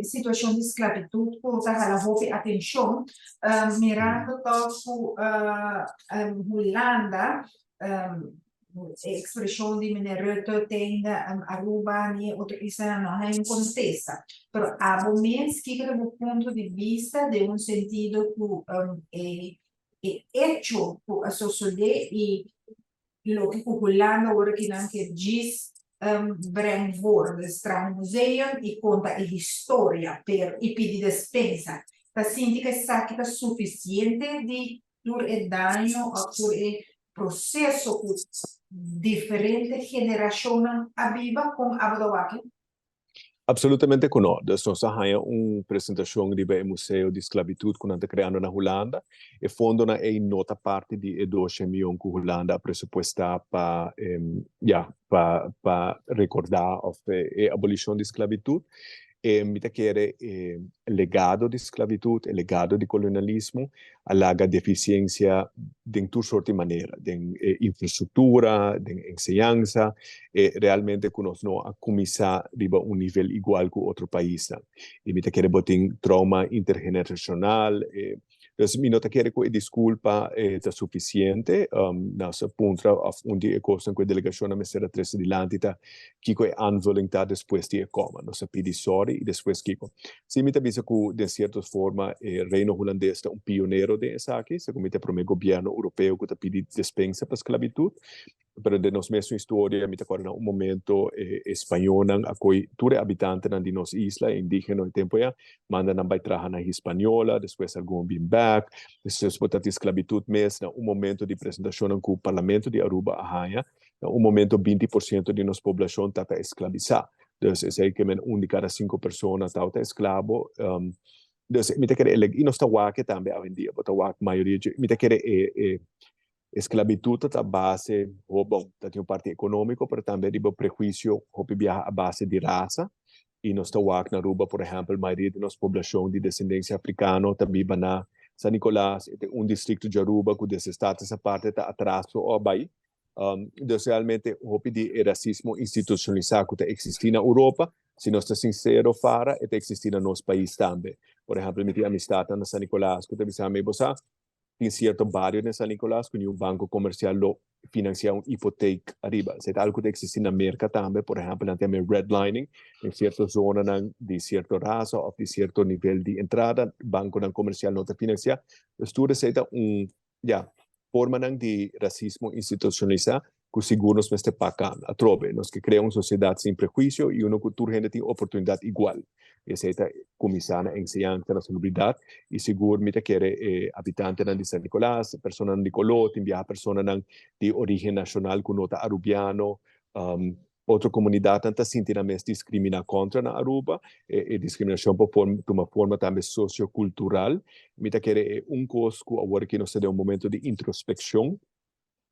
situação de esclavitud, cosa a la houve atenção, mirando com Holanda, expressão de Rutte tem Aruba e outra isla não é em contexto, mas há momentos que do ponto de vista de sentido que é hecho a sociedade e lo que Holanda agora que diz brengt voor het Straalmuseum e conta a história per e pedi despensa. Ta significa que é suficiente de por o danho por o processo que diferentes gerações aviva com Abdawaki. Absolutamente não. Nós temos uma apresentação do Museu de Esclavitud que nós criando na Holanda e fundo na é nota parte de 12 milhões que Holanda pressuposta para recordar a abolição da esclavitud. Me quer legado de esclavitud, legado de colonialismo, alaga deficiência de toda sorte de maneira, de infraestrutura, de enseñanza, realmente que nós não começar a nível igual que outro país. E me quer botar trauma intergeneracional. Então, me nota quer que desculpa é suficiente. Nós pontra onde coisa que a delegação me será três dilante que é anvoluntad depois de coma. Nós pedi sorry e depois Kiko. Se me avisa que de certa forma o reino holandês é pioneiro de aqui, se como para o governo europeu que pedi dispensa para a esclavitud, pero de nos mesma história, me acordo momento espanhol a coi tudo habitante na de nos isla indígena no tempo já manda na vai trabalhar na espanhola, depois algum bem back, depois botar a esclavitud mesmo momento de apresentação com o parlamento de Aruba Ahanha, momento 20% de nossa população está esclavizada. Então, é aí que de cada 5 pessoas está escravo. Então, me quer e nós está que também hoje em dia, botar a maioria, me quer esclavitud a base, bom, tem parte econômica, mas também de prejuízo, a base de raça. E nós está na Aruba, por exemplo, a maioria da nossa população de descendência africana também vai na San Nicolás, distrito de Aruba, que desse estado, essa parte está atrás do Bahia. Então, realmente, o de racismo institucionalizado que existe na Europa, se nós estamos sinceros, para existir no nosso país também. Por exemplo, me tinha amistade na San Nicolás, que também sabe, tem certo bairro em San Nicolás que um banco comercial financia uma hipoteca arriba. Se é algo que existe na América também, por exemplo, tem redlining em certa zona de certa raça ou de certo nível de entrada, banco comercial não te financia. Tudo é forma de racismo institucionalizado que seguro nos este pagando. A trove, nós que criamos uma sociedade sem prejuízo e uma cultura gente tem oportunidade igual. Essa é a comissão na enseñanza, na salubridade, e seguro me quer habitante de San Nicolás, pessoa de Coló, tem pessoa de origem nacional que nota arubiano, outra comunidade tanta sentir mais discrimina contra na Aruba, e discriminação por uma forma também sociocultural. Me quer coisa que agora que nós temos momento de introspecção,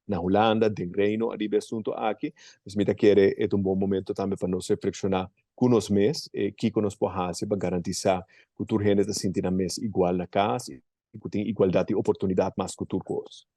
na Holanda, de reino, arriba assunto aqui, mas me quer é bom momento também para nós reflexionar com nós mesmos, que nós podemos fazer para garantizar que a gente se sinta mais igual na casa e que tem igualdade de oportunidade mais que outras coisas.